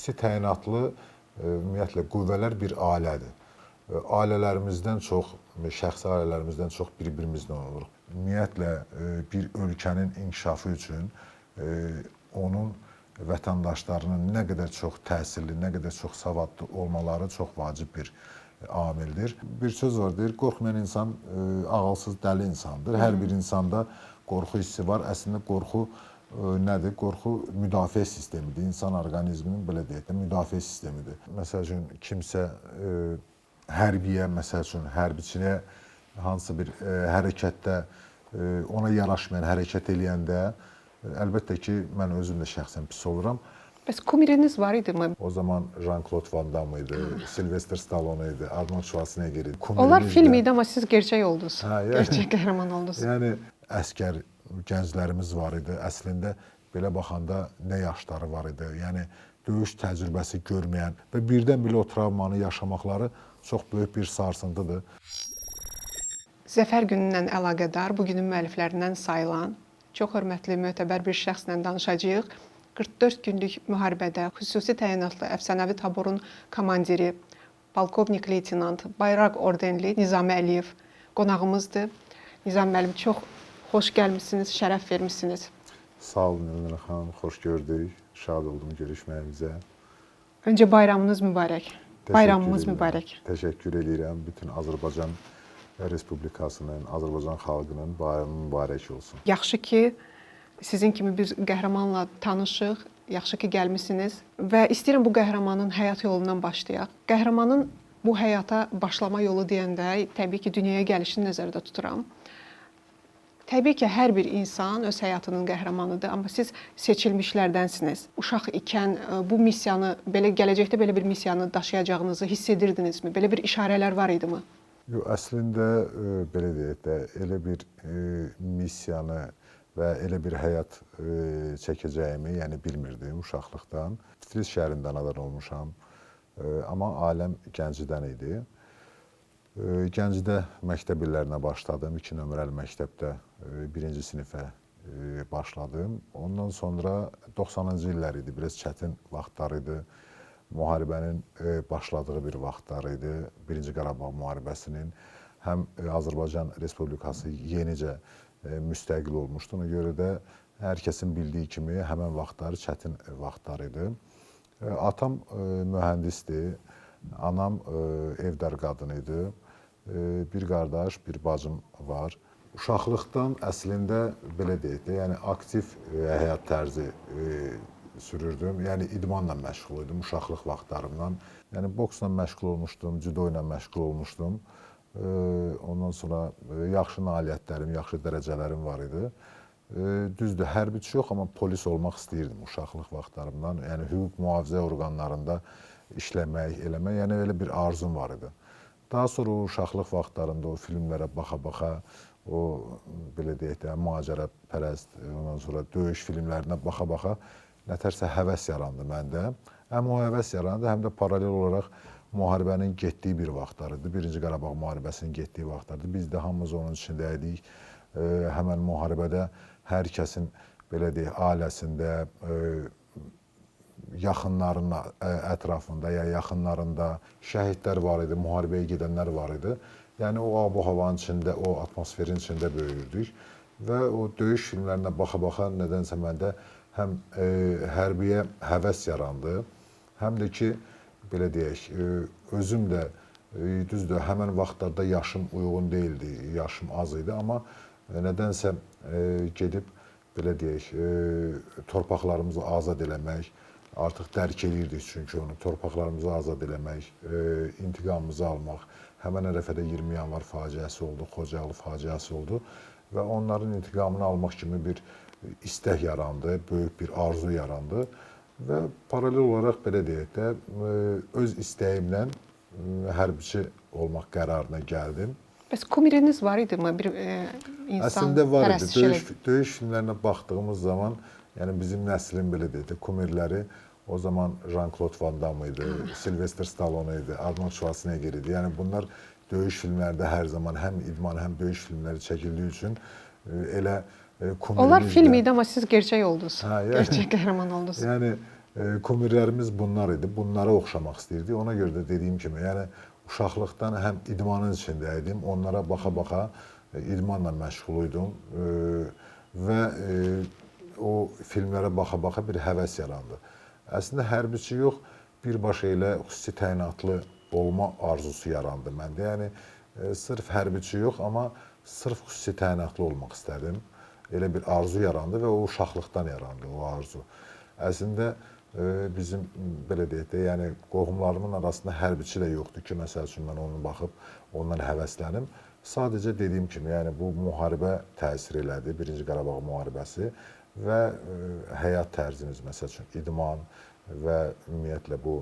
xüsusi təyinatlı ümumiyyətlə qüvvələr bir ailədir. Ailələrimizdən çox, şəxsi ailələrimizdən çox bir-birimizlə oluruq. Ümumiyyətlə bir ölkənin inkişafı üçün onun vətəndaşlarının nə qədər çox təhsilli, nə qədər çox savadlı olmaları çox vacib bir amildir. Bir söz var, deyir, qorxmayan insan ağılsız, dəli insandır. Hər bir insanda qorxu hissi var. Əslində qorxu nədir? Qorxu müdafiə sistemidir. İnsan orqanizminin, belə deyək də, müdafiə sistemidir. Məsəl üçün, kimsə hərbiyə, məsəl üçün, hərbiçiyə hansısa bir hərəkətdə ona yaraşmayan hərəkət eləyəndə, əlbəttə ki, mən özüm də şəxsən pis oluram. Bəs kumiriniz var idi mi? O zaman Jean-Claude Van Damme idi, Sylvester Stallone idi, Arnold Schwarzenegger idi. Onlar film idi, amma siz gerçək oldunuz. Yəni, gerçək qəhrəman oldunuz. Yəni, əskər gənclərimiz var idi. Əslində, belə baxanda nə yaşları var idi. Yəni, döyüş təcrübəsi görməyən və birdən belə o travmanı yaşamaqları çox böyük bir sarsıntıdır. Zəfər günündən əlaqədar bu günün müəlliflərindən sayılan çox hörmətli, mötəbər bir şəxslə danışacağıq. 44 günlük müharibədə xüsusi təyinatlı əfsanəvi taborun komandiri, polkovnik leytenant, bayraq ordenli Nizami Əliyev qonağımızdır. Nizami müəllim, çox xoş gəlmişsiniz, şərəf vermişsiniz. Sağ olun, Elnur xanım, xoş gördük. Şad oldum görüşməyimizə. Öncə bayramınız mübarək. Bayramımız mübarək. Təşəkkür edirəm. Bütün Azərbaycan Respublikasının, Azərbaycan xalqının bayramı mübarək olsun. Yaxşı ki, sizin kimi bir qəhrəmanla tanışıq, yaxşı ki gəlmisiniz və istəyirəm bu qəhrəmanın həyat yolundan başlayaq. Qəhrəmanın bu həyata başlama yolu deyəndə təbii ki, dünyaya gəlişini nəzərdə tuturam. Təbii ki, hər bir insan öz həyatının qəhrəmanıdır, amma siz seçilmişlərdənsiniz. Uşaq ikən bu missiyanı, gələcəkdə belə bir missiyanı daşıyacağınızı hiss edirdinizmi? Belə bir işarələr var idimi? Yox, əslində, belə deyək də, elə bir missiyanı və elə bir həyat çəkəcəyimi, yəni bilmirdim uşaqlıqdan. Tiflis şəhərində anadan olmuşam, amma ailəm Gəncədən idi. Gəncədə məktəb illərinə başladım, 2 nömrəli məktəbdə 1-ci sinifə başladım. Ondan sonra 90-cı illər idi, biraz çətin vaxtlar idi. Müharibənin başladığı bir vaxtlar idi, 1-ci Qarabağ müharibəsinin. Həm Azərbaycan Respublikası yenicə müstəqil olmuşdu. Ona görə də hər kəsin bildiyi kimi həmən vaxtları çətin vaxtlar idi. Atam mühəndisdir, anam evdar qadın idi. Bir qardaş, bir bacım var. Uşaqlıqdan əslində belə deyək də, yəni aktiv həyat tərzi sürürdüm. Yəni idmanla məşğul idim uşaqlıq vaxtlarımdan. Yəni boksla məşğul olmuşdum, judo ilə məşğul olmuşdum. Ondan sonra yaxşı nailiyyətlərim, yaxşı dərəcələrim var idi. Düzdür, hərbiçi yox, amma polis olmaq istəyirdim uşaqlıq vaxtlarımdan. Yəni hüquq mühafizə orqanlarında işləmək, eləmək, yəni elə bir arzum var idi. Daha sonra o uşaqlıq vaxtlarında o filmlərə baxa-baxa, o belə deyək də, macərapərəst, ondan sonra döyüş filmlərinə baxa-baxa nətərsə həvəs yarandı məndə. Həm o həvəs yarandı, həm də paralel olaraq müharibənin getdiyi bir vaxtlarıdır. 1-ci Qarabağ müharibəsinin getdiyi vaxtlardır. Biz də hamımız onun içində idik. Həmən müharibədə hər kəsin, belə deyək, ailəsində, yaxınlarının ətrafında, ya yaxınlarında şəhidlər var idi, müharibəyə gedənlər var idi. Yəni o ab-havanın içində, o atmosferin içində böyüyürdük. Və o döyüş filmlərinə baxa-baxa nədənsə məndə həm hərbiyə həvəs yarandı, həm də ki, belə deyək, özüm də, düzdür, həmən vaxtlarda yaşım uyğun deyildi, yaşım az idi, amma nədənsə gedib, belə deyək, torpaqlarımızı azad eləmək, artıq dərk edirdik çünki onu, torpaqlarımızı azad eləmək, intiqamımızı almaq, həmən ərəfədə 20 yanvar faciəsi oldu, Xocalı faciəsi oldu və onların intiqamını almaq kimi bir istək yarandı, böyük bir arzu yarandı və paralel olaraq, belə deyək də, öz istəyimlə hərbiçi olmaq qərarına gəldim. Bəs kumiriniz var idimi? Bir insan əslində var idi. pərəstiş elə. Döyüş filmlərinə baxdığımız zaman, yəni bizim nəslin, belə deyək də, kumirləri o zaman Jean-Claude Van Damme idi, Sylvester Stallone idi, Arnold Schwarzenegger idi. Yəni bunlar döyüş filmlərdə hər zaman həm idman, həm döyüş filmləri çəkildiyi üçün elə Onlar film idi, amma siz gerçək oldunuz. Gerçək qəhrəman oldunuz. Yəni kumirlərimiz bunlar idi. Bunlara oxşamaq istəyirdik. Ona görə də dediyim kimi, yəni uşaqlıqdan həm idmanın içində idim, onlara baxa-baxa idmanla məşğul idim və o filmlərə baxa-baxa bir həvəs yarandı. Əslində hərbiçi yox, birbaşa elə xüsusi təyinatlı olma arzusu yarandı məndə. Yəni sırf hərbiçi yox, amma sırf xüsusi təyinatlı olmaq istədim. Elə bir arzu yarandı və o uşaqlıqdan yarandı o arzu. Əslində bizim belə deyək də, yəni qohumlarımın arasında hərbiçi də yoxdur ki, məsəl üçün mən onu baxıb ondan həvəslənim. Sadəcə dediyim kimi, yəni bu müharibə təsir elədi, Birinci Qarabağ müharibəsi və həyat tərzimiz, məsəl üçün idman və ümumiyyətlə bu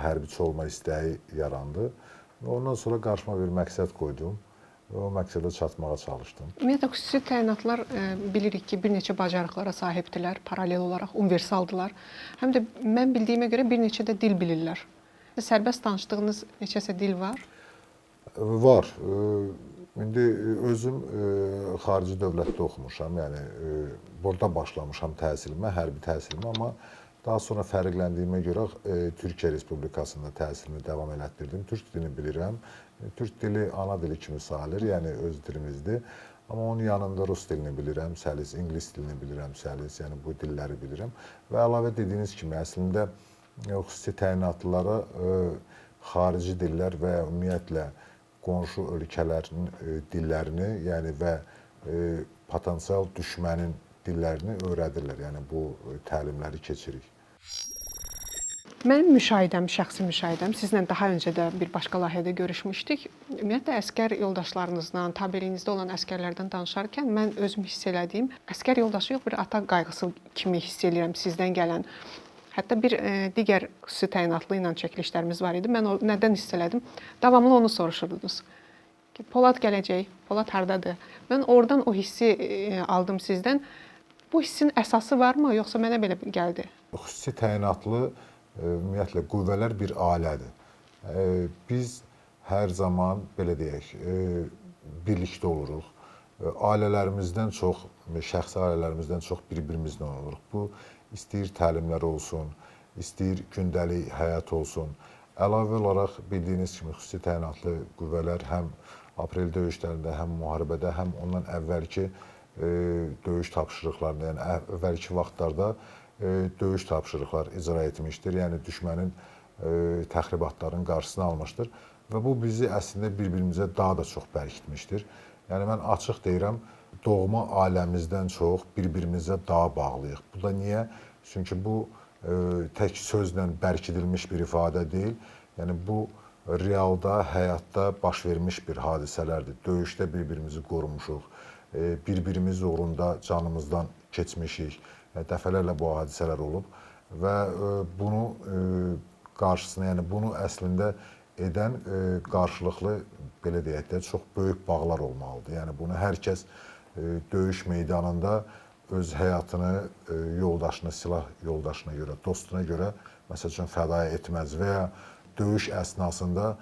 hərbiçi olma istəyi yarandı. Ondan sonra qarşıma bir məqsəd qoydum və o məqsədə çatmağa çalışdım. Ümumiyyətlə, xüsusi təyinatlar bilirik ki, bir neçə bacarıqlara sahibdirlər, paralel olaraq universaldılar. Həm də mən bildiyimə görə bir neçə də dil bilirlər. Sərbəst danışdığınız neçəsə dil var? Var. İndi özüm xarici dövlətdə oxumuşam, yəni burada başlamışam təhsilimə, hərbi təhsilimə, amma daha sonra fərqləndiyimə görə Türkiyə Respublikasında təhsilimi davam elətdirdim. Türk dilini bilirəm. Türk dili ana dili kimi sayılır, yəni öz dilimizdir. Amma onun yanında rus dilini bilirəm, səlis, ingilis dilini bilirəm, səlis, yəni bu dilləri bilirəm. Və əlavə dediyiniz kimi, əslində xüsusi təyinatlılara xarici dillər və ümumiyyətlə qonşu ölkələrin dillərini, yəni və potensial düşmənin dillərini öyrədirlər. Yəni bu təlimləri keçirik. Mənim müşahidəm, şəxsi müşahidəm, sizlə daha öncə də bir başqa layihədə görüşmüşdük. Ümumiyyətlə, əskər yoldaşlarınızdan, tabeliyinizdə olan əskərlərdən danışarkən mən özüm hiss elədiyim, əskər yoldaşı yox, bir ata qayğısı kimi hiss edirəm sizdən gələn. Hətta bir digər xüsusi təyinatlı ilə çəkilişlərimiz var idi. Mən nədən hiss elədim? Davamlı onu soruşurdunuz. Polad gələcək, Polad hardadır? Mən oradan o hissi aldım sizdən. Bu hissin əsası varmı, yoxsa mənə belə gəldi? Xüsusi təyinatlı ümumiyyətlə qüvvələr bir ailədir. Biz hər zaman, belə deyək, birlikdə oluruq. Ailələrimizdən çox, şəxsi ailələrimizdən çox bir-birimizlə oluruq. Bu, istəyir təlimlər olsun, istəyir gündəlik həyat olsun. Əlavə olaraq bildiyiniz kimi xüsusi təyinatlı qüvvələr həm aprel döyüşlərində, həm müharibədə, həm ondan əvvəlki döyüş tapşırıqlarında, yəni əvvəlki vaxtlarda döyüş tapşırıqlar icra etmişdir. Yəni düşmənin təxribatlarının qarşısını almışdır və bu bizi əslində bir-birimizə daha da çox bərkitmişdir. Yəni mən açıq deyirəm, doğma ailəmizdən çox bir-birimizə daha bağlıyıq. Bu da niyə? Çünki bu tək sözlə bərkidilmiş bir ifadə deyil. Yəni bu realda, həyatda baş vermiş bir hadisələrdir. Döyüşdə bir-birimizi qorumuşuq, bir-birimiz uğrunda canımızdan keçmişik. Dəfələrlə bu hadisələr olub və bunu qarşısına, yəni bunu əslində edən qarşılıqlı, belə deyək də, çox böyük bağlar olmalıdır. Yəni bunu hər kəs döyüş meydanında öz həyatını yoldaşına, silah yoldaşına görə, dostuna görə məsəl üçün fədaya etməz və ya döyüş əsnasında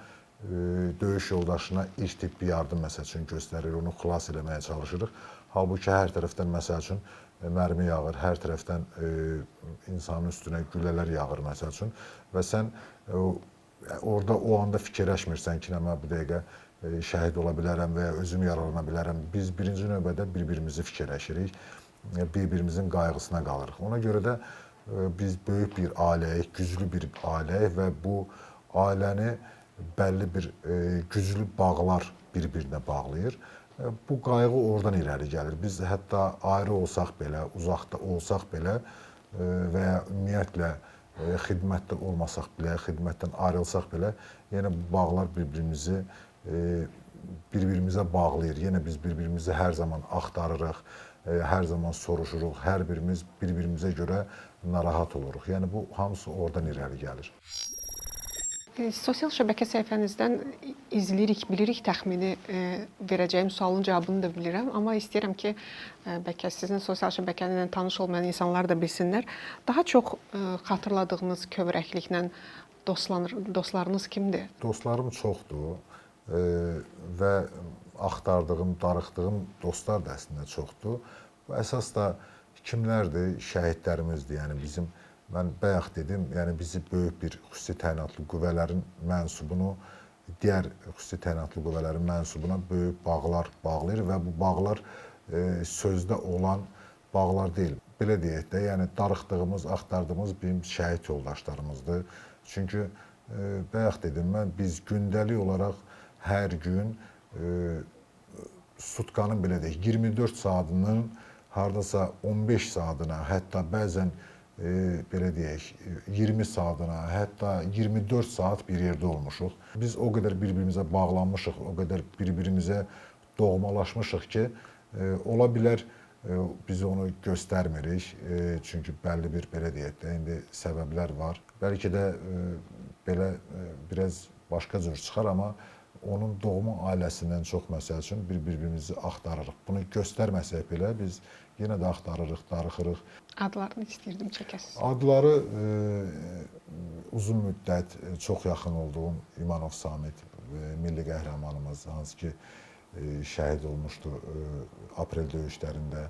döyüş yoldaşına ilk tibbi yardım məsəl üçün göstərir, onu xilas eləməyə çalışırıq. Halbuki hər tərəfdən məsəl üçün mərmi yağır, hər tərəfdən insanın üstünə güllələr yağır məsəl üçün və sən orada o anda fikirləşmirsən ki, mən bu dəqiqə şəhid ola bilərəm və ya özüm yaralana bilərəm. Biz birinci növbədə bir-birimizi fikirləşirik, bir-birimizin qayğısına qalırıq. Ona görə də biz böyük bir ailəyik, güclü bir ailəyik və bu ailəni bəlli bir güclü bağlar bir-birinə bağlayır. Bu qayğı oradan irəli gəlir. Biz hətta ayrı olsaq belə, uzaqda olsaq belə və ya ümumiyyətlə xidmətdə olmasaq belə, xidmətdən ayrılsaq belə, yenə bu bağlar bir-birimizə bağlayır. Yenə biz bir-birimizi hər zaman axtarırıq, hər zaman soruşuruq, hər birimiz bir-birimizə görə narahat oluruq. Yəni bu hamısı oradan irəli gəlir. Sosial şəbəkə səhifənizdən izləyirik, bilirik təxmini verəcəyim sualın cavabını da bilirəm, amma istəyirəm ki, bəlkə sizin sosial şəbəkəni ilə tanış olmayan insanlar da bilsinlər. Daha çox xatırladığınız kövrəkliklə dostlarınız kimdir? Dostlarım çoxdur və axtardığım, darıxdığım dostlar da əslində çoxdur. Bu əsas da kimlərdir? Şəhidlərimizdir. Yəni bizim mən bayaq dedim, yəni bizi böyük bir xüsusi təyinatlı qüvvələrin mənsubunu digər xüsusi təyinatlı qüvvələrin mənsubuna böyük bağlar bağlayır və bu bağlar sözdə olan bağlar deyil. Belə deyək də, yəni darıxdığımız, axtardığımız bizim şəhid yoldaşlarımızdır. Çünki bayaq dedim mən, biz gündəlik olaraq hər gün sutkanın belə deyək, 24 saatının hardasa 15 saatına, hətta bəzən belə deyək, 20 saatına, hətta 24 saat bir yerdə olmuşuq. Biz o qədər bir-birimizə bağlanmışıq, o qədər bir-birimizə doğmalaşmışıq ki, ola bilər biz onu göstərmirik. Çünki bəlli bir, belə deyək də, indi səbəblər var. Bəlkə də belə biraz başqa cür çıxar, amma onun doğma ailəsindən çox məsəl üçün bir-birimizi axtarırıq. Bunu göstərməsək belə biz yenə də axtarırıq, darıxırıq. Adlarını istəyirdim çəkəsiniz. Adları uzun müddət çox yaxın olduğum İmanov Samit, milli qəhrəmanımız, hansı ki şəhid olmuşdu aprel döyüşlərində.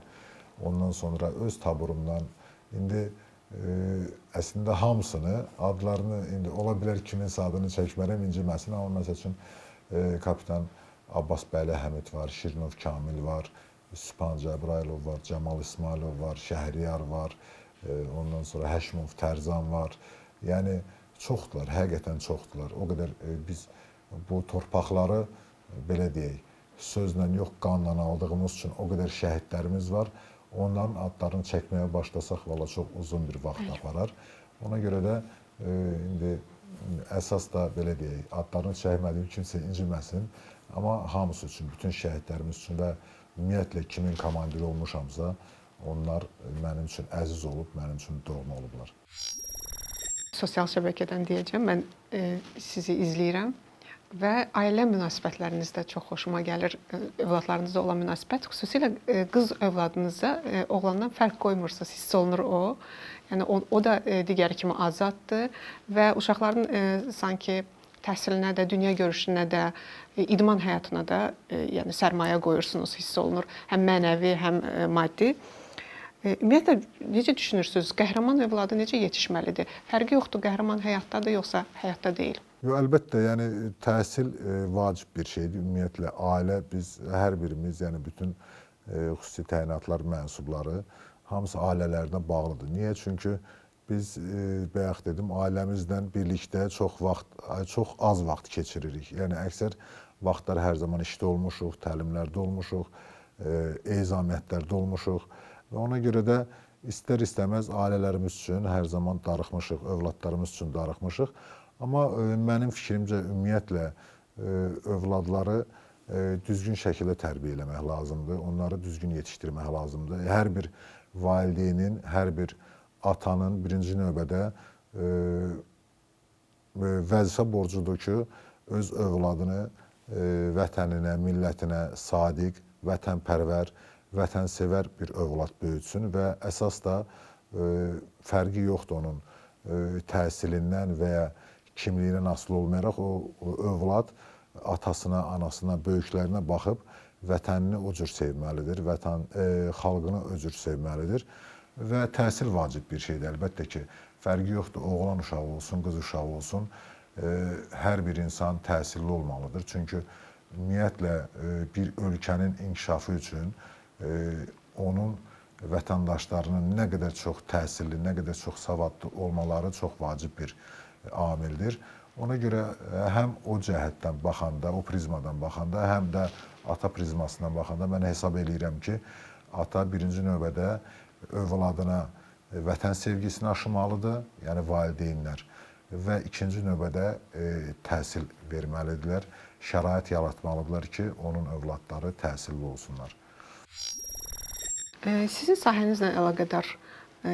Ondan sonra öz taburumdan indi əslində hamısını, adlarını indi ola bilər kiminsə adını çəkmərəm, inciməsin, amma məsəl üçün kapitan Abbas Bəyli Həmid var, Şirinov Kamil var, Sübhan Cəbrailov var, Cəmal İsmailov var, Şəhriyar var, ondan sonra Həşimov Tərzan var. Yəni çoxdular, həqiqətən çoxdular. O qədər biz bu torpaqları belə deyək, sözlə yox, qanla aldığımız üçün o qədər şəhidlərimiz var. Onların adlarını çəkməyə başlasaq valla çox uzun bir vaxt aparar. Ona görə də indi əsas da belə deyək, adlarını çəkmədiyim kimsə inciməsin. Amma hamısı üçün, bütün şəhidlərimiz üçün və ümumiyyətlə kimin komandiri olmuşamsa, onlar mənim üçün əziz olub, mənim üçün doğma olublar. Sosial şəbəkədən deyəcəm, mən sizi izləyirəm və ailə münasibətləriniz də çox xoşuma gəlir. Övladlarınızla olan münasibət, xüsusilə qız övladınızda oğlandan fərq qoymursunuz, hiss olunur o. Yəni o da digəri kimi azaddır və uşaqların sanki təhsilinə də, dünya görüşünə də, idman həyatına da yəni sərmayə qoyursunuz, hiss olunur. Həm mənəvi, həm maddi. Ümumiyyətlə, necə düşünürsünüz? Qəhrəman övladı necə yetişməlidir? Fərqi yoxdur, qəhrəman həyatdadır, yoxsa həyatda deyil? Yox, əlbəttə, yəni təhsil vacib bir şeydir. Ümumiyyətlə, ailə, biz hər birimiz, yəni bütün xüsusi təyinatlar mənsubları hamısı ailələrdən bağlıdır. Niyə? Çünki biz bayaq dedim, ailəmizlə birlikdə çox az vaxt keçiririk. Yəni əksər vaxtlar hər zaman işdə olmuşuq, təlimlərdə olmuşuq, ezamiyyətlərdə olmuşuq və ona görə də istər-istəməz ailələrimiz üçün hər zaman darıxmışıq, övladlarımız üçün darıxmışıq. Amma mənim fikrimcə ümumiyyətlə övladları düzgün şəkildə tərbiyə eləmək lazımdır, onları düzgün yetişdirmək lazımdır. Hər bir valideynin, hər bir atanın birinci növbədə vəzifə borcudur ki, öz övladını vətəninə, millətinə sadiq, vətənpərvər, vətənsevər bir övlad böyütsün və əsas da fərqi yoxdur onun təhsilindən və ya kimliyindən asılı olmayaraq o övlad atasına, anasına, böyüklərinə baxıb vətənini o cür sevməlidir, xalqını o cür sevməlidir və təhsil vacib bir şeydir. Əlbəttə ki, fərqi yoxdur, oğlan uşağı olsun, qız uşağı olsun, hər bir insan təhsilli olmalıdır. Çünki ümumiyyətlə bir ölkənin inkişafı üçün onun vətəndaşlarının nə qədər çox təhsilli, nə qədər çox savadlı olmaları çox vacib bir amildir. Ona görə həm o cəhətdən baxanda, o prizmadan baxanda, həm də ata prizmasından baxanda mən hesab eləyirəm ki, ata birinci növbədə övladına vətən sevgisini aşımalıdır, yəni valideynlər və ikinci növbədə təhsil verməlidirlər, şərait yaratmalıdırlar ki, onun övladları təhsilli olsunlar. Sizin sahənizlə əlaqədar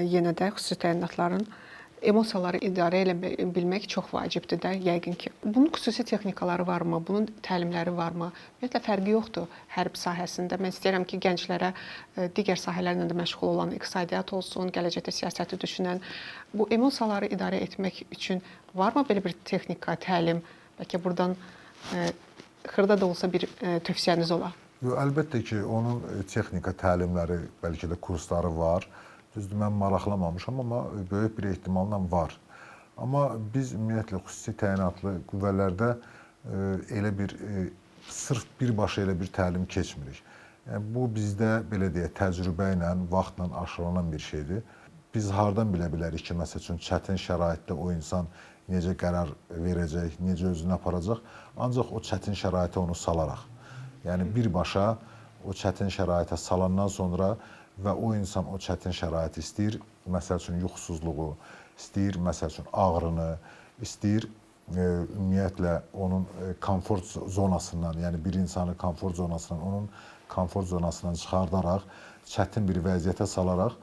yenə də xüsusi təyinatların emosiyaları idarə elə bilmək çox vacibdir də, yəqin ki. Bunun xüsusi texnikaları varmı? Bunun təlimləri varmı? Ümumiyyətlə, fərqi yoxdur hərb sahəsində. Mən istəyirəm ki, gənclərə digər sahələrlə də məşğul olan, iqtisadiyyat olsun, gələcəkdə siyasəti düşünən, bu emosiyaları idarə etmək üçün varmı belə bir texnika, təlim? Bəlkə buradan xırda da olsa bir tövsiyəniz ola? Əlbəttə ki, onun texnika təlimləri, bəlkə də kursları var. Düzdür, mən maraqlamamışam, amma böyük bir ehtimalla var. Amma biz ümumiyyətlə xüsusi təyinatlı qüvvələrdə elə bir sırf birbaşa elə bir təlim keçmirik. Yəni, bu bizdə belə deyək, təcrübə ilə, vaxtla aşılanan bir şeydir. Biz hardan bilə bilərik ki, məsəl üçün çətin şəraitdə o insan necə qərar verəcək, necə özünü aparacaq? Ancaq o çətin şəraitə onu salaraq. Yəni birbaşa o çətin şəraitə salandan sonra və o insan o çətin şəraiti istəyir, məsəl üçün yuxusuzluğu, istəyir məsəl üçün ağrını, istəyir ümumiyyətlə onun komfort zonasından, yəni bir insanı komfort zonasından, onun komfort zonasından çıxardaraq, çətin bir vəziyyətə salaraq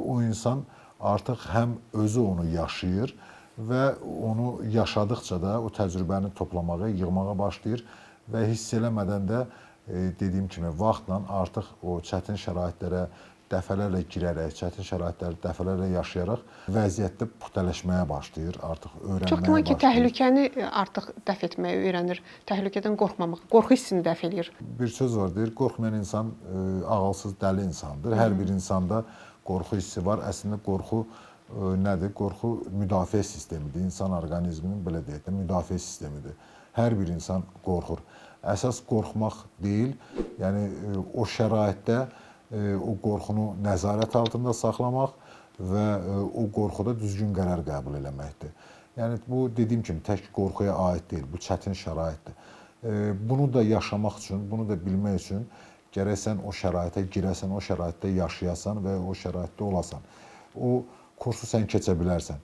o insan artıq həm özü onu yaşayır və onu yaşadıkça da o təcrübəni toplamağa, yığmağa başlayır və hiss eləmədən də dediyim kimi vaxtla artıq o çətin şəraitlərə dəfələrlə girərək, çətin şəraitləri dəfələrlə yaşayaraq vəziyyətdə puxtələşməyə başlayır, artıq öyrənməyə Çox güman ki, başlayır. təhlükəni artıq dəf etməyi öyrənir, təhlükədən qorxmamaq, qorxu hissini dəf eləyir. Bir söz var, deyir, qorxmayan insan ağılsız, dəli insandır. Hər bir insanda qorxu hissi var. Əslində qorxu nədir? Qorxu müdafiə sistemidir. İnsan orqanizminin belə deyək də müdafiə sistemidir. Hər bir insan qorxur. Əsas qorxmaq deyil, yəni o şəraitdə o qorxunu nəzarət altında saxlamaq və o qorxuda düzgün qərar qəbul eləməkdir. Yəni bu dediyim kimi tək qorxuya aid deyil, bu çətin şəraitdir. Bunu da yaşamaq üçün, bunu da bilmək üçün gərək sən o şəraitə girəsən, o şəraitdə yaşayasan və o şəraitdə olasan. O kursu sən keçə bilərsən.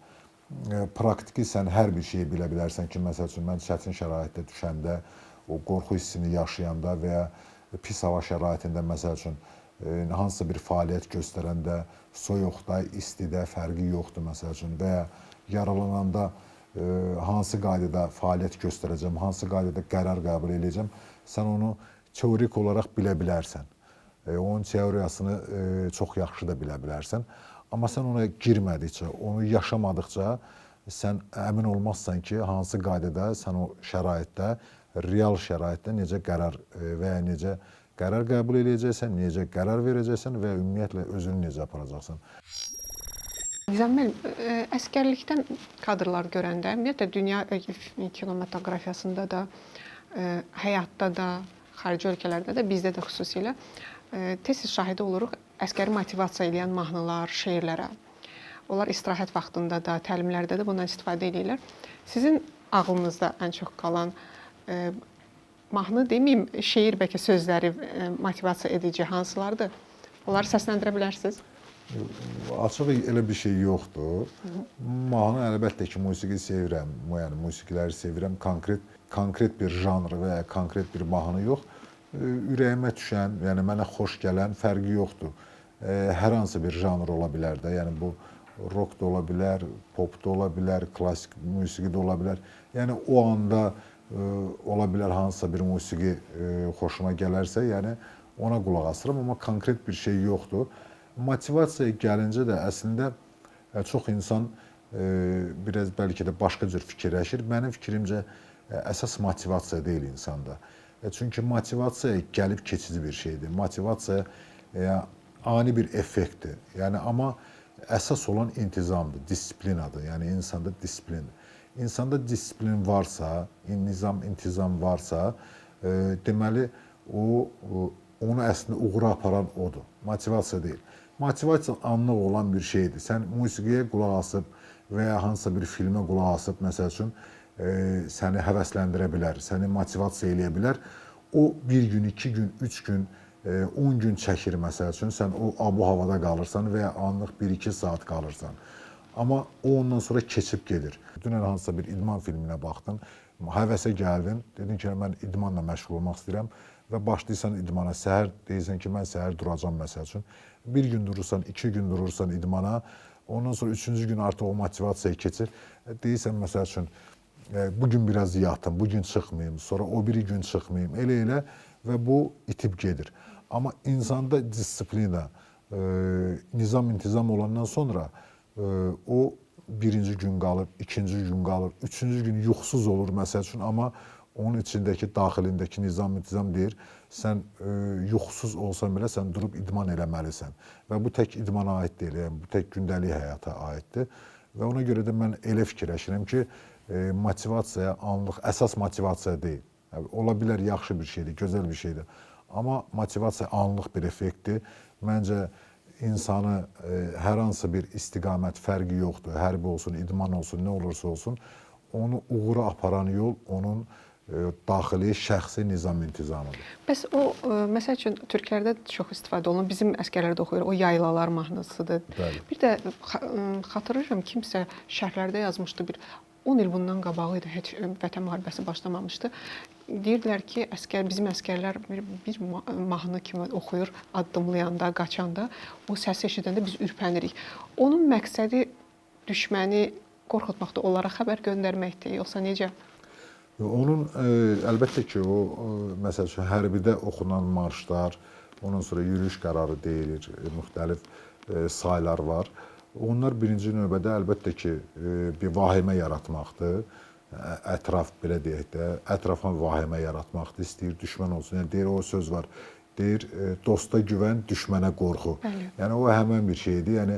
Praktiki sən hər bir şeyi bilə bilərsən ki, məsəl üçün mən çətin şəraitdə düşəndə, o qorxu hissini yaşayanda və ya pis hava şəraitində məsəl üçün hansısa bir fəaliyyət göstərəndə, soyuqda, istidə fərqi yoxdur məsəl üçün və ya yaralananda hansı qaydada fəaliyyət göstərəcəm, hansı qaydada qərar qəbul edəcəm, sən onu teorik olaraq bilə bilərsən. Onun teoriyasını çox yaxşı da bilə bilərsən. Amma sən ona girmədikcə, onu yaşamadıqca sən əmin olmazsan ki, hansı qaydada sən o şəraitdə, real şəraitdə necə qərar və ya necə qərar qəbul edəcəksən, necə qərar verəcəksən və ümumiyyətlə özünü necə aparacaqsan. Nizam müəllim, əsgərlikdən kadrlar görəndə, ümumiyyətlə dünya kinematografiyasında da, həyatda da, xarici ölkələrdə də, bizdə də xüsusilə tez-tez şahidi oluruq əsgəri motivasiya edən mahnılar, şeirlərə. Onlar istirahət vaxtında da, təlimlərdə də bundan istifadə edirlər. Sizin ağlınızda ən çox qalan mahnı deməyim, şeir bəlkə sözləri motivasiya edici hansılardır? Onları səsləndirə bilərsiniz? Açıq elə bir şey yoxdur. Mahnı əlbəttə ki, musiqi sevirəm, yəni musiqiləri sevirəm. Konkret bir janr və ya konkret bir mahnı yox. Ürəyimə düşən, yəni mənə xoş gələn fərqi yoxdur. Hər hansı bir janr ola bilər də, yəni bu rock da ola bilər, pop da ola bilər, klassik musiqi də ola bilər. Yəni o anda ola bilər hansısa bir musiqi xoşuma gələrsə, yəni ona qulaq asıram, amma konkret bir şey yoxdur. Motivasiyaya gəlincə də əslində çox insan biraz bəlkə də başqa cür fikirləşir. Mənim fikrimcə əsas motivasiya deyil insanda. Çünki motivasiya gəlib keçici bir şeydir. Motivasiya ani bir effektdir. Yəni amma əsas olan intizamdır, disiplinadır. Yəni insanda disiplindir. İnsanda disiplin varsa, nizam, intizam varsa, deməli onu əslində uğura aparan odur. Motivasiya deyil. Motivasiya anlıq olan bir şeydir. Sən musiqiyə qulaq asıb və ya hansısa bir filmə qulaq asıb, məsəl üçün, səni həvəsləndirə bilər, səni motivasiya eləyə bilər. O bir gün, 2 gün, 3 gün, 10 gün çəkir, məsəl üçün, sən o abu-havada qalırsan və ya anlıq 1-2 saat qalırsan. Amma o ondan sonra keçib gedir. Dünən hansısa bir idman filminə baxdın, həvəsə gəldin, dedin ki, mən idmanla məşğul olmaq istəyirəm və başlayırsan idmana, səhər deyirsən ki, mən səhər duracam, məsəl üçün. Bir gün durursan, 2 gün durursan idmana, ondan sonra 3-cü gün artıq o motivasiyaya keçir. Deyirsən, məsəl üçün, bugün biraz yatım, bugün çıxmayayım, sonra o biri gün çıxmayayım, elə və bu itib gedir. Amma insanda disiplina, nizam, intizam olandan sonra o birinci gün qalır, ikinci gün qalır, üçüncü gün yuxusuz olur, məsəl üçün, amma onun içindəki, daxilindəki nizam-intizam deyir, sən yuxusuz olsan belə sən durub idman eləməlisən. Və bu tək idmana aid deyil, yəni bu tək gündəlik həyata aiddir. Və ona görə də mən elə fikirləşirəm ki, motivasiya anlıq, əsas motivasiya deyil. Yəni, ola bilər yaxşı bir şeydir, gözəl bir şeydir. Amma motivasiya anlıq bir effektdir. Məncə insanı hər hansı bir istiqamət fərqi yoxdur. Hərbi olsun, idman olsun, nə olursa olsun, onu uğura aparan yol onun daxili, şəxsi nizam-intizamıdır. Bəs o, məsəl üçün, Türklərdə çox istifadə olunur. Bizim əsgərlər də oxuyur. O yaylalar mahnısıdır. Bəli. Bir də xatırlayıram, kimsə şərhlərdə yazmışdı, bir 10 il bundan qabağı idi, heç Vətən müharibəsi başlamamışdı. Deyirdilər ki, bizim əsgərlər bir mahnı kimi oxuyur, addımlayanda, qaçanda, o səsi eşidəndə biz ürpənirik. Onun məqsədi düşməni qorxutmaqda, onlara xəbər göndərməkdir, yoxsa necə? Onun əlbəttə ki, o məsəl üçün hərbidə oxunan marşlar, ondan sonra yürüyüş qərarı deyilir, müxtəlif saylar var. Onlar birinci növbədə əlbəttə ki, bir vahimə yaratmaqdır. Ətraf, belə deyək də, ətrafa vahimə yaratmaqdır, istəyir düşmən olsun. Yəni, deyir, o söz var, deyir, dosta güvən, düşmənə qorxu. Bəli. Yəni, o həmən bir şeydir. Yəni,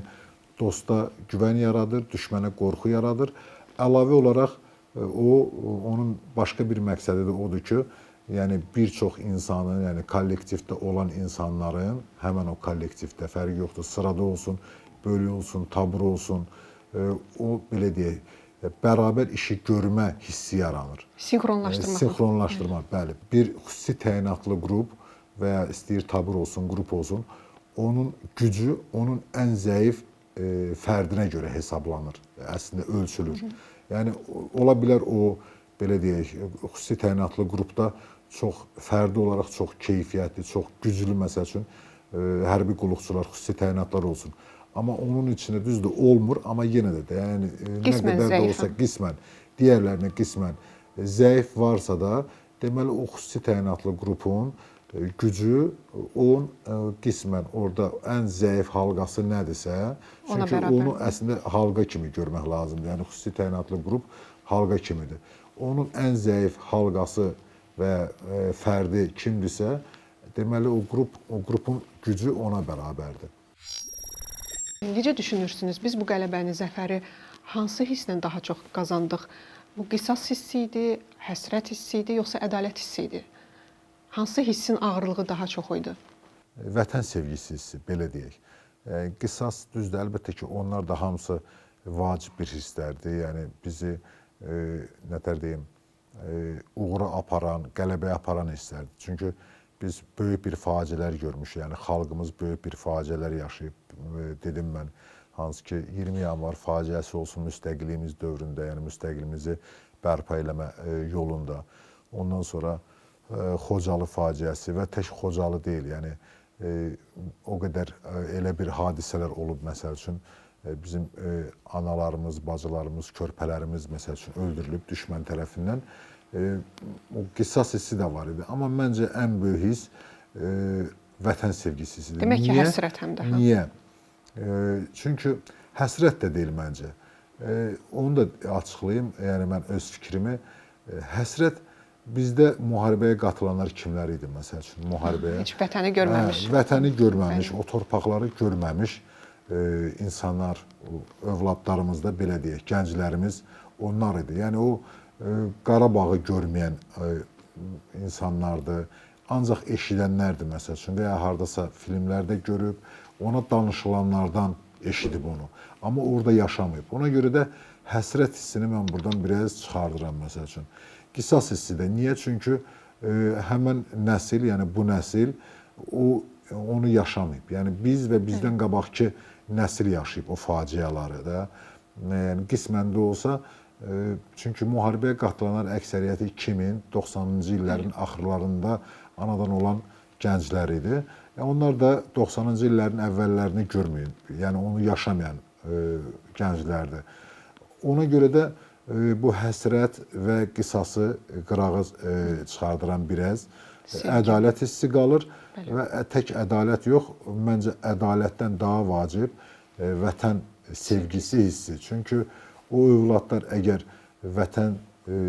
dosta güvən yaradır, düşmənə qorxu yaradır. Əlavə olaraq, onun başqa bir məqsədi də odur ki, yəni bir çox insanın, yəni kollektivdə olan insanların, həmən o kollektivdə fərqi yoxdur, sırada olsun, bölük olsun, tabur olsun, o belə deyək, bərabər işi görmə hissi yaranır. Sinxronlaşdırmaq. Sinxronlaşdırmaq, bəli. Bir xüsusi təyinatlı qrup və ya istəyir tabur olsun, qrup olsun, onun gücü onun ən zəif fərdinə görə hesablanır, əslində ölçülür. Yəni, ola bilər o, belə deyək, xüsusi təyinatlı qrupda çox fərdi olaraq çox keyfiyyətli, çox güclü, məsəl üçün, hərbi qulluqçular, xüsusi təyinatlar olsun. Amma onun içində düzdür, olmur, amma yenə də, yəni, nə qədər də olsa qismən, digərlərinə qismən zəif varsa da, deməli, o xüsusi təyinatlı qrupun gücü, onun qismən orada ən zəif halqası nədirsə, çünki onu əslində halqa kimi görmək lazımdır. Yəni, xüsusi təyinatlı qrup halqa kimidir. Onun ən zəif halqası və fərdi kimdirsə, deməli, o qrupun gücü ona bərabərdir. Necə düşünürsünüz? Biz bu qələbəni, zəfəri hansı hisslə daha çox qazandıq? Bu qisas hissi idi, həsrət hissi idi, yoxsa ədalət hissi idi? Hansı hissin ağırlığı daha çox idi? Vətən sevgisi hissi, belə deyək. Qisas düzdür, əlbəttə ki, onlar da hamısı vacib bir hisslərdir. Yəni, bizi, nətər deyim, uğura aparan, qələbəyə aparan hisslərdir. Çünki biz böyük bir faciələr görmüşük, yəni xalqımız böyük bir faciələr yaşayıb, dedim mən, hansı ki, 20 yanvar faciəsi olsun müstəqilliyimiz dövründə, yəni müstəqilliyimizi bərpa eləmə yolunda. Ondan sonra Xocalı faciəsi və tək Xocalı deyil, yəni o qədər elə bir hadisələr olub, məsəl üçün, bizim analarımız, bacılarımız, körpələrimiz, məsəl üçün, öldürülüb düşmən tərəfindən. O qisas hissi də var idi. Amma məncə ən böyük hiss vətən sevgisi hissidir. Demək ki, həsrət həm də. Niyə? Çünki həsrət də deyil məncə. Onu da açıqlayım, yəni mən öz fikrimi. Həsrət bizdə müharibəyə qatılanlar kimlər idi, məsəl üçün, müharibəyə? Heç vətəni görməmiş. Vətəni görməmiş, o torpaqları görməmiş insanlar, övladlarımız da, belə deyək, gənclərimiz onlar idi. Yəni, o Qarabağı görməyən insanlardır, ancaq eşidənlərdir, məsəl üçün, və ya haradasa filmlərdə görüb, ona danışılanlardan eşidib onu. Amma orada yaşamayıb. Ona görə də həsrət hissini mən buradan biraz çıxardıram, məsəl üçün. Qisas hissi də. Niyə? Çünki həmən nəsil, yəni bu nəsil onu yaşamayıb. Yəni biz və bizdən qabaqki nəsil yaşayıb o faciələri da. Yəni qismən də olsa, çünki müharibəyə qatılanlar əksəriyyəti 2000-90-cı illərin axırlarında anadan olan gənclər idi. Onlar da 90-cı illərin əvvəllərini görməyib, yəni onu yaşamayan gənclərdir. Ona görə də bu həsrət və qisası qırağa çıxardıran biraz ədalət hissi qalır və tək ədalət yox, məncə ədalətdən daha vacib vətən sevgisi hissi. Çünki o övladlar əgər vətən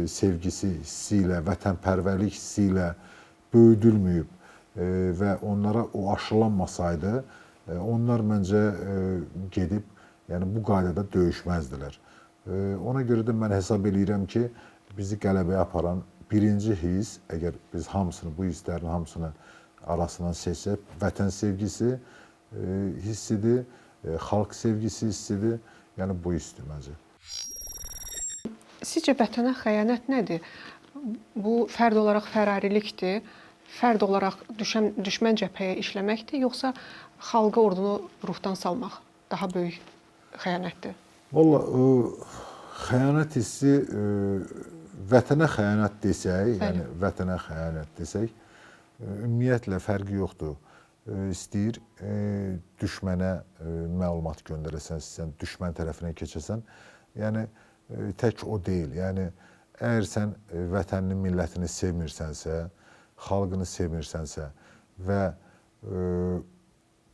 sevgisi hissi ilə, vətənpərvərlik hissi ilə böyüdülməyib və onlara o aşılanmasaydı, onlar məncə gedib, yəni bu qaydada döyüşməzdilər. Ona görə də mən hesab eləyirəm ki, bizi qələbəyə aparan birinci his, əgər biz hamısını, bu hisslərin hamısını arasından seçsək, vətən sevgisi hissidir, xalq sevgisi hissidir, yəni bu hissdir məncə. Sizcə vətənə xəyanət nədir? Bu fərd olaraq fərarilikdir, fərd olaraq düşmən cəbhəyə işləməkdir, yoxsa xalqı, ordunu ruhdan salmaq daha böyük xəyanətdir? Valla xəyanət hissi, vətənə xəyanət desək, yəni vətənə xəyanət desək, ümumiyyətlə fərqi yoxdur. İstəyir düşmənə məlumat göndərəsən, sən düşmən tərəfinə keçəsən, yəni tək o deyil. Yəni əgər sən vətənini, millətini sevmirsənsə, xalqını sevmirsənsə və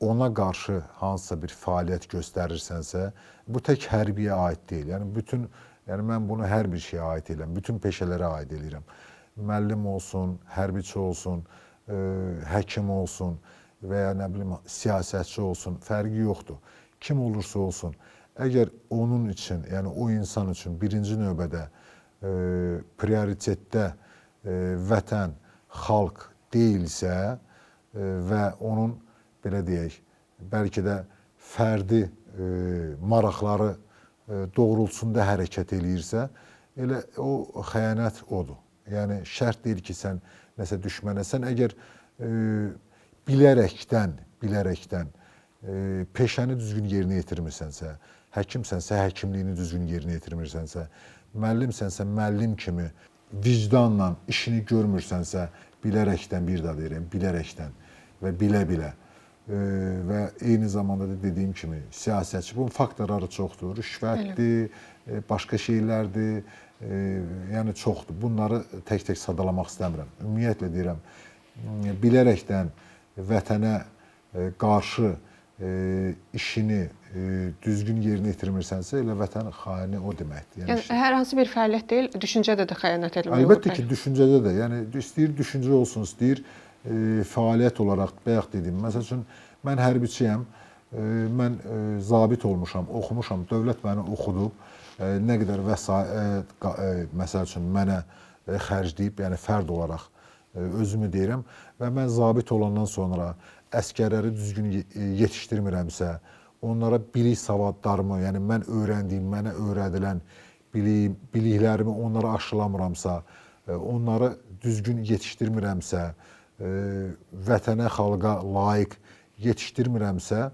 ona qarşı hansısa bir fəaliyyət göstərirsənsə, bu tək hərbiyə aid deyil. Yəni mən bunu hər bir şeyə aid edirəm, bütün peşələrə aid edirəm. Müəllim olsun, hərbiçi olsun, həkim olsun və ya nə bilim siyasətçi olsun, fərqi yoxdur. Kim olursa olsun, əgər onun üçün, yəni o insan üçün birinci növbədə prioritetdə vətən, xalq deyilsə və onun, belə deyək, bəlkə də fərdi maraqları doğrultusunda hərəkət eləyirsə, elə o xəyanət odur. Yəni şərt deyil ki, sən nəsə düşmənəsən, əgər bilərəkdən peşəni düzgün yerinə yetirmirsənsə, həkimsənsə, həkimliyini düzgün yerinə yetirmirsənsə, müəllimsənsə, müəllim kimi vicdanla işini görmürsənsə, bilərəkdən, bir daha deyirəm, bilərəkdən və bilə-bilə və eyni zamanda da dediyim kimi siyasətçi, bunun faktorları çoxdur, rüşvətdir, başqa şeylərdir, yəni çoxdur. Bunları tək-tək sadalamaq istəmirəm. Ümumiyyətlə deyirəm, bilərəkdən vətənə qarşı işini düzgün yerinə yetirmirsənsə, elə vətən xaini o deməkdir. Yəni hər hansı bir fəaliyyət deyil, düşüncədə də xəyanət etmək olur. Əlbəttə ki, düşüncədə də. Yəni istəyir düşüncə olsun, istəyir fəaliyyət olaraq bayaq dedim. Məsəl üçün mən hərbiçiyəm, mən zabit olmuşam, oxumuşam, dövlət məni oxudub, nə qədər vəsait məsəl üçün mənə xərcləyib, yəni fərd olaraq özümü deyirəm və mən zabit olandan sonra əsgərləri düzgün yetişdirmirəmsə, onlara bilik savadlarımı, yəni mən öyrəndiyim, mənə öyrədilən biliklərimi onlara aşılamıramsa, onları düzgün yetişdirmirəmsə, vətənə, xalqa layiq yetişdirmirəmsə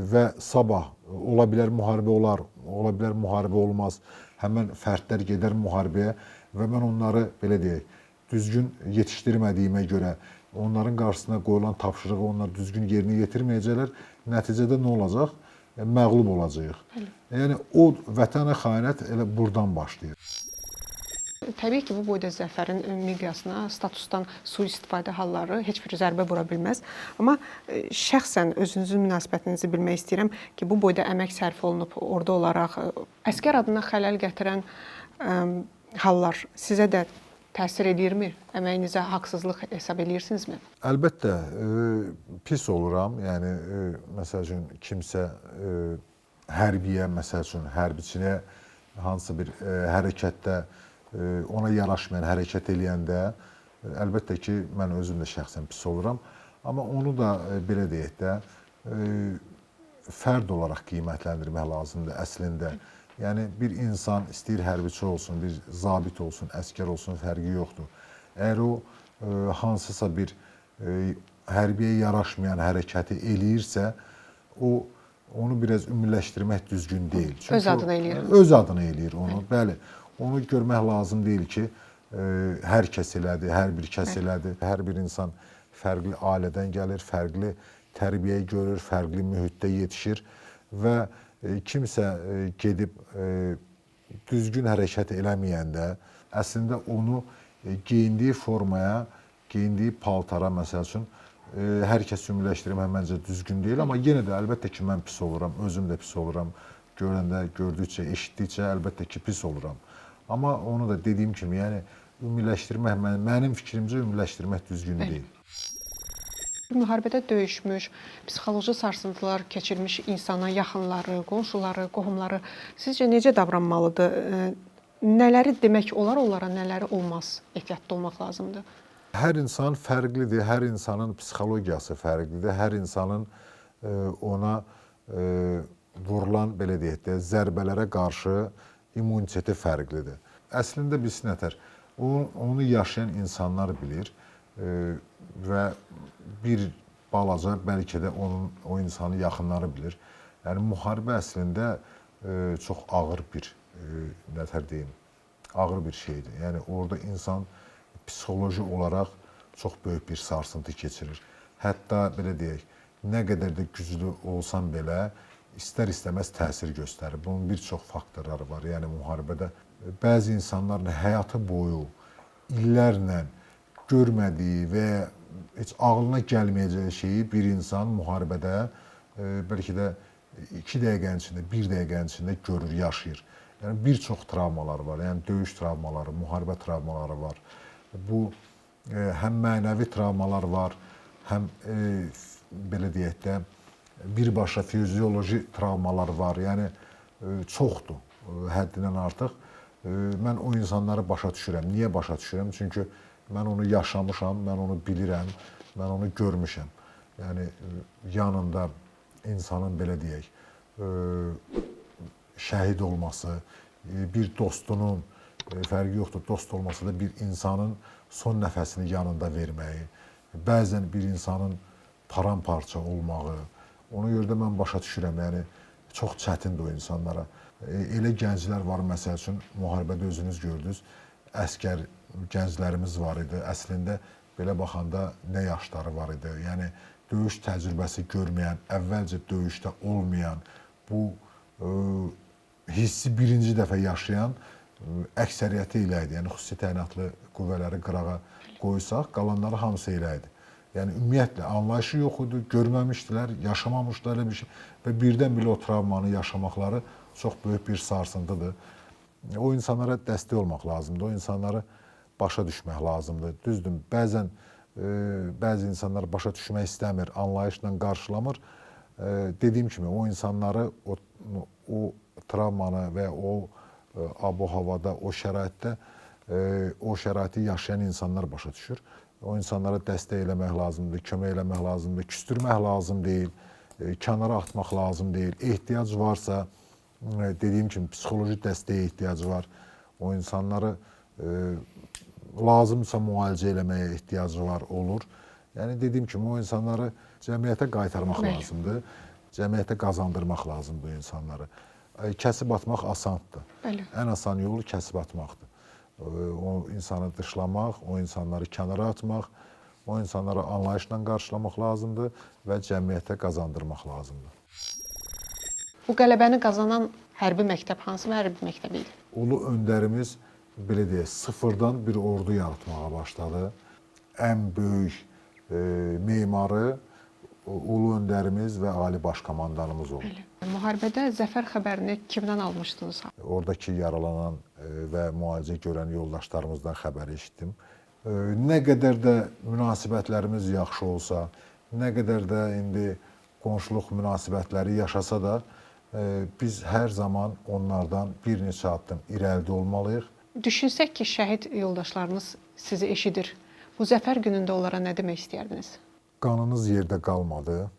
və sabah ola bilər müharibə olar, ola bilər müharibə olmaz, həmən fərdlər gedər müharibəyə və mən onları, belə deyək, düzgün yetişdirmədiyimə görə onların qarşısına qoyulan tapşırığı onlar düzgün yerinə yetirməyəcəklər. Nəticədə nə olacaq? Məğlub olacağıq. Yəni o vətənə xəyanət elə buradan başlayır. Təbii ki, bu boyda zəfərin miqyasına, statusdan sui-istifadə halları heç bir zərbə vura bilməz. Amma şəxsən özünüzün münasibətinizi bilmək istəyirəm ki, bu boyda əmək sərf olunub orada olaraq əsgər adına xələl gətirən hallar sizə də təsir edirmi? Əməyinizə haqsızlıq hesab edirsinizmi? Əlbəttə, pis oluram. Yəni, məsəl üçün, kimsə hərbiyə, məsəl üçün, hərbiçiyə hansısa bir hərəkətdə ona yaraşmayan hərəkət eləyəndə, əlbəttə ki, mən özüm də şəxsən pis oluram. Amma onu da, belə deyək də, fərd olaraq qiymətləndirmək lazımdır əslində. Yəni, bir insan istəyir hərbiçi olsun, bir zabit olsun, əskər olsun, fərqi yoxdur. Əgər o hansısa bir hərbiyə yaraşmayan hərəkəti eləyirsə, onu biraz ümumiləşdirmək düzgün deyil. Öz adına eləyir. Öz adına eləyir onu, bəli. Onu görmək lazım deyil ki, hər kəs elədir, hər bir kəs elədir. Hər bir insan fərqli ailədən gəlir, fərqli tərbiyə görür, fərqli mühitdə yetişir və kimsə gedib düzgün hərəkət eləməyəndə, əslində onu geyindiyi formaya, geyindiyi paltara, məsəl üçün, hər kəs ümumiləşdirmək məncə düzgün deyil, amma yenə də əlbəttə ki, mən pis oluram, özüm də pis oluram, görəndə, gördükcə, eşitdikcə əlbəttə ki, pis oluram. Amma onu da dediyim kimi, yəni ümumiləşdirmək, mənim fikrimcə ümumiləşdirmək düzgün deyil. Müharibədə döyüşmüş, psixoloji sarsıntılar keçirmiş insana yaxınları, qonşuları, qohumları sizcə necə davranmalıdır? Nələri demək olar onlara, nələri olmaz? Ehtiyatlı olmaq lazımdır. Hər insan fərqlidir, hər insanın psixologiyası fərqlidir, hər insanın ona vurulan, belə deyək də, zərbələrə qarşı immuniteti fərqlidir. Əslində biz nətər, onu yaşayan insanlar bilir və bir balaca, bəlkə də o insanın yaxınları bilir. Yəni, müharibə əslində çox ağır bir, nətər deyim, ağır bir şeydir. Yəni, orada insan psixoloji olaraq çox böyük bir sarsıntı keçirir. Hətta, belə deyək, nə qədər də güclü olsan belə, istər-istəməz təsir göstərir. Bunun bir çox faktorları var. Yəni, müharibədə bəzi insanların həyatı boyu, illərlə görmədiyi və heç ağlına gəlməyəcəyi şeyi bir insan müharibədə bəlkə də 2 dəqiqənin içində, 1 dəqiqənin içində görür, yaşayır. Yəni, bir çox travmalar var. Yəni, döyüş travmaları, müharibə travmaları var. Bu, həm mənəvi travmalar var, həm, belə deyək də, birbaşa fizioloji travmalar var. Yəni, çoxdur, həddindən artıq. Mən o insanları başa düşürəm. Niyə başa düşürəm? Çünki mən onu yaşamışam, mən onu bilirəm, mən onu görmüşəm. Yəni, yanında insanın, belə deyək, şəhid olması, bir dostunun, fərqi yoxdur, dost olmasa da bir insanın son nəfəsini yanında verməyi, bəzən bir insanın paramparça olmağı, ona görə də mən başa düşürəm, yəni çox çətindir o insanlara. Elə gənclər var, məsəl üçün, müharibədə özünüz gördünüz, əskər gənclərimiz var idi. Əslində, belə baxanda nə yaşları var idi. Yəni, döyüş təcrübəsi görməyən, əvvəlcə döyüşdə olmayan, bu hissi birinci dəfə yaşayan əksəriyyəti elə idi. Yəni, xüsusi təyinatlı qüvvələri qırağa qoysaq, qalanları hamısı elə idi. Yəni, ümumiyyətlə, anlayışı yox idi, görməmişdilər, yaşamamışlar elə bir şey və birdən belə o travmanı yaşamaqları çox böyük bir sarsıntıdır. O insanlara dəstək olmaq lazımdır, o insanları başa düşmək lazımdır. Düzdür, bəzi insanlar başa düşmək istəmir, anlayışla qarşılamır. Dediyim kimi, o insanları o travmanı və o abu-havada, o şəraitdə, o şəraiti yaşayan insanlar başa düşür. O insanlara dəstək eləmək lazımdır, kömək eləmək lazımdır, küstürmək lazım deyil, kənara atmaq lazım deyil. Ehtiyac varsa, dediyim kimi, psixoloji dəstəyə ehtiyac var. O insanları lazımsa müalicə eləməyə ehtiyacı var, olur. Yəni, dediyim kimi, o insanları cəmiyyətə qaytarmaq lazımdır, cəmiyyətə qazandırmaq lazımdır o insanları. Kəsib atmaq asandır. Ən asan yolu kəsib atmaqdır. O insanı dışlamaq, o insanları kənara atmaq, o insanları anlayışla qarşılamaq lazımdır və cəmiyyətə qazandırmaq lazımdır. Bu qələbəni qazanan hərbi məktəb hansı hərbi məktəb idi? Ulu öndərimiz, belə deyək, sıfırdan bir ordu yaratmağa başladı. Ən böyük memarı ulu öndərimiz və ali baş komandanımız oldu. Müharibədə zəfər xəbərini kimdən almışdınız? Oradakı yaralanan və müalicə görən yoldaşlarımızdan xəbər eşitdim. Nə qədər də münasibətlərimiz yaxşı olsa, nə qədər də indi qonşuluq münasibətləri yaşasa da, biz hər zaman onlardan bir neçə addım irəlidə olmalıyıq. Düşünsək ki, şəhid yoldaşlarınız sizi eşidir. Bu zəfər günündə onlara nə demək istəyərdiniz? Qanınız yerdə qalmadı.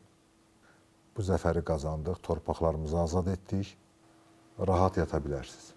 Bu zəfəri qazandıq, torpaqlarımızı azad etdik. Rahat yata bilərsiniz.